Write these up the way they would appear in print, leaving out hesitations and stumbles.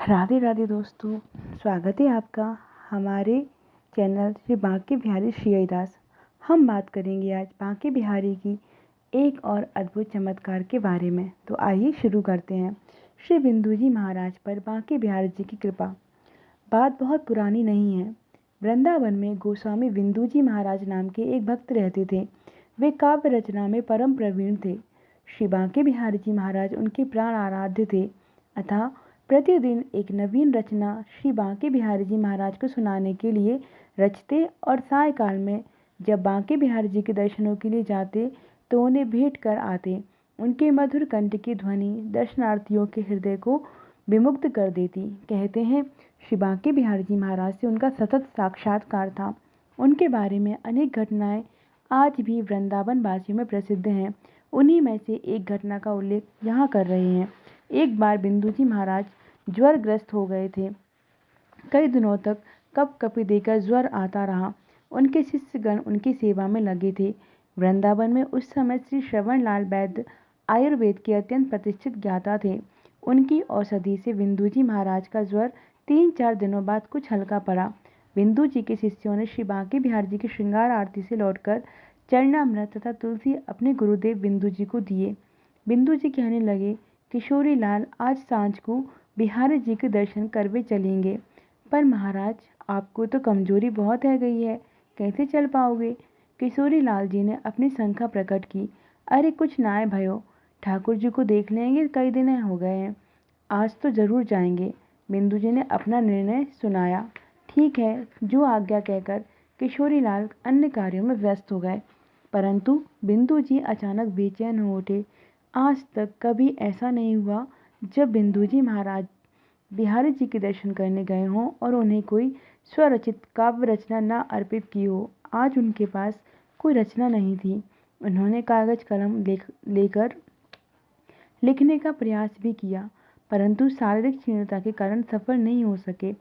राधे राधे दोस्तों, स्वागत है आपका हमारे चैनल श्री बांके बिहारी श्री हरिदास। हम बात करेंगे आज बांके बिहारी की एक और अद्भुत चमत्कार के बारे में। तो आइए शुरू करते हैं। श्री बिंदु जी महाराज पर बांके बिहारी जी की कृपा। बात बहुत पुरानी नहीं है। वृंदावन में गोस्वामी बिंदु जी महाराज नाम के एक भक्त रहते थे। वे काव्य रचना में परम प्रवीण थे। श्री बांके बिहारी जी महाराज उनके प्राण आराध्य थे। अतः प्रतिदिन एक नवीन रचना श्री बांके बिहारी जी महाराज को सुनाने के लिए रचते और सायकाल में जब बांके बिहारी जी के दर्शनों के लिए जाते तो उन्हें भेंट कर आते। उनके मधुर कंठ की ध्वनि दर्शनार्थियों के हृदय को विमुग्ध कर देती। कहते हैं श्री बांके बिहारी जी महाराज से उनका सतत साक्षात्कार था। उनके बारे में अनेक घटनाएं आज भी वृंदावन वासियों में प्रसिद्ध हैं। उन्हीं में से एक घटना का उल्लेख यहाँ कर रहे हैं। एक बार बिंदु जी महाराज ज्वरग्रस्त हो गए थे। कई दिनों तक कप कपी देकर ज्वर आता रहा। उनके शिष्यगण उनकी सेवा में लगे थे। वृंदावन में उस समय श्री श्रवण लाल वैद्य आयुर्वेद के अत्यंत प्रतिष्ठित ज्ञाता थे। उनकी औषधि से बिंदु जी महाराज का ज्वर 3-4 दिनों बाद कुछ हल्का पड़ा। बिंदु जी के शिष्यों ने श्री बांके बिहारी जी की श्रृंगार आरती से लौटकर चरणामृत तथा तुलसी अपने गुरुदेव बिंदु जी को दिए। बिंदु जी कहने लगे, किशोरी लाल, आज सांझ को बिहारी जी के दर्शन करवे चलेंगे। पर महाराज, आपको तो कमजोरी बहुत है गई है, कैसे चल पाओगे? किशोरी लाल जी ने अपनी शंका प्रकट की। अरे कुछ नाय भयो, ठाकुर जी को देख लेंगे, कई दिन हो गए हैं, आज तो जरूर जाएंगे। बिंदु जी ने अपना निर्णय सुनाया। ठीक है, जो आज्ञा कहकर किशोरी लाल अन्य कार्यों में व्यस्त हो गए। परंतु बिंदु जी अचानक बेचैन हो उठे। आज तक कभी ऐसा नहीं हुआ जब बिंदु जी महाराज बिहारी जी के दर्शन करने गए हों और उन्हें कोई स्वरचित काव्य रचना न अर्पित की हो। आज उनके पास कोई रचना नहीं थी। उन्होंने कागज कलम लेकर लिखने का प्रयास भी किया, परंतु शारीरिक क्षीणता के कारण सफल नहीं हो सके।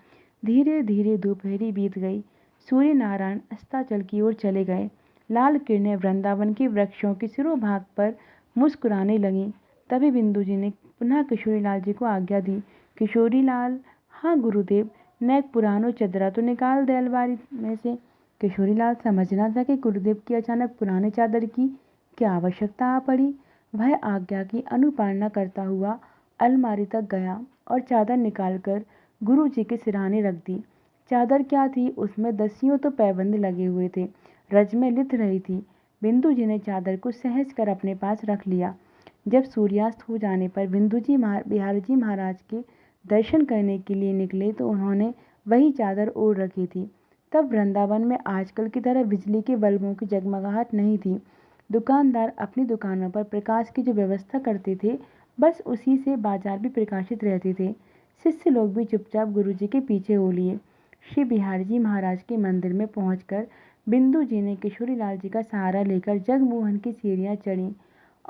धीरे धीरे दोपहरी बीत गई। सूर्य नारायण अस्ताचल की ओर चले गए। लाल किरणें वृंदावन के वृक्षों के सिरोभाग पर मुस्कुराने लगीं। तभी बिंदु जी ने पुनः किशोरी लाल जी को आज्ञा दी। किशोरी लाल, हाँ गुरुदेव, न एक पुरानो चदरा तो निकाल दे अलमारी में से। किशोरी लाल समझना था कि गुरुदेव की अचानक पुराने चादर की क्या आवश्यकता आ पड़ी। वह आज्ञा की अनुपालना करता हुआ अलमारी तक गया और चादर निकालकर गुरु जी के सिरहाने रख दी। चादर क्या थी, उसमें दसियों तो पैबंद लगे हुए थे। रज में लिथ रही थी। बिंदु जी ने चादर को सहज कर अपने पास रख लिया। जब सूर्यास्त हो जाने पर बिंदु जी बिहारी जी महाराज के दर्शन करने के लिए निकले तो उन्होंने वही चादर ओढ़ रखी थी। तब वृंदावन में आजकल की तरह बिजली के बल्बों की जगमगाहट नहीं थी। दुकानदार अपनी दुकानों पर प्रकाश की जो व्यवस्था करते थे, बस उसी से बाजार भी प्रकाशित रहते थे। शिष्य लोग भी चुपचाप गुरु जी के पीछे हो लिए। श्री बिहारी जी महाराज के मंदिर में पहुंचकर बिंदु जी ने किशोरी लाल जी का सहारा लेकर जगमोहन की सीढ़ियां चढ़ी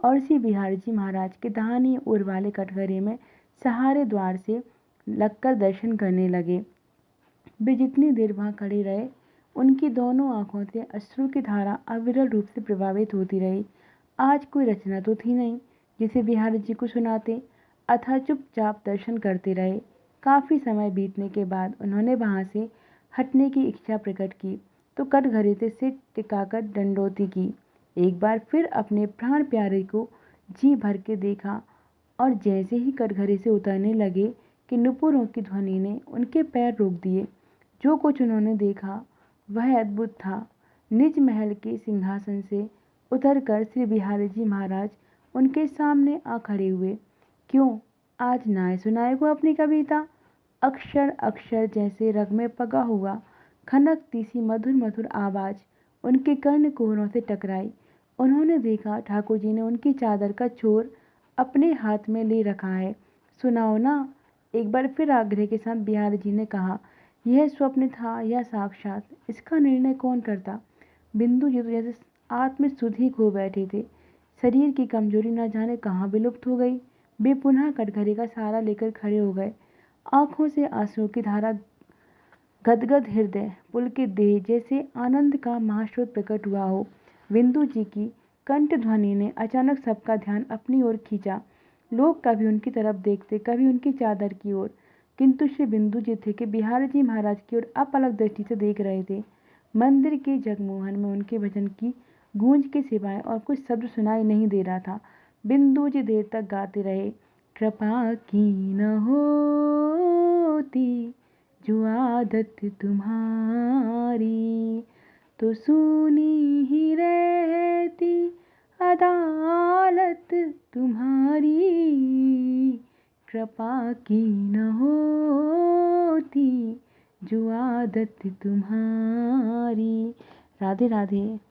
और श्री बिहारी जी महाराज के दाहिनी ओर वाले कटघरे में सहारे द्वार से लगकर दर्शन करने लगे। वे जितनी देर वहां खड़े रहे, उनकी दोनों आंखों से अश्रु की धारा अविरल रूप से प्रभावित होती रही। आज कोई रचना तो थी नहीं जिसे बिहारी जी को सुनाते, अतः चुपचाप दर्शन करते रहे। काफी समय बीतने के बाद उन्होंने वहां से हटने की इच्छा प्रकट की तो कटघरे से सिर टिकाकर दंडोती की। एक बार फिर अपने प्राण प्यारे को जी भर के देखा और जैसे ही कटघरे से उतरने लगे कि नुपुरों की ध्वनि ने उनके पैर रोक दिए। जो कुछ उन्होंने देखा वह अद्भुत था। निज महल के सिंहासन से उतरकर श्री बिहारी जी महाराज उनके सामने आ खड़े हुए। क्यों, आज नाय सुनाए को अपनी कविता? अक्षर अक्षर जैसे रग में पगा हुआ खनकती सी मधुर मधुर आवाज उनके कर्ण कोहरों से टकराई। उन्होंने देखा ठाकुर जी ने उनकी चादर का छोर अपने हाथ में ले रखा है। सुनाओ ना, एक बार फिर आग्रह के साथ बिहारी जी ने कहा। यह स्वप्न था या साक्षात, इसका निर्णय कौन करता? बिंदु जी तो जैसे आत्म सुध ही खो बैठे थे। शरीर की कमजोरी न जाने कहाँ विलुप्त हो गई। वे पुनः कटघरे का सहारा लेकर खड़े हो गए। आंखों से आंसुओं की धारा, गदगद हृदय, पुलकित देह, जैसे आनंद का महास्रोत प्रकट हुआ हो। बिंदु जी की कंठ ध्वनि ने अचानक सबका ध्यान अपनी ओर खींचा। लोग कभी उनकी तरफ देखते, कभी उनकी चादर की ओर। किंतु श्री बिंदु जी थे कि बिहारी जी महाराज की ओर अपलक दृष्टि से देख रहे थे। मंदिर के जगमोहन में उनके भजन की गूंज के सिवाय और कुछ शब्द सुनाई नहीं दे रहा था। बिंदु जी देर तक गाते रहे, कृपा की न होती जो आदत तुम्हारी, तो सुनी ही रहती अदालत तुम्हारी। कृपा की न होती जो आदत तुम्हारी। राधे राधे।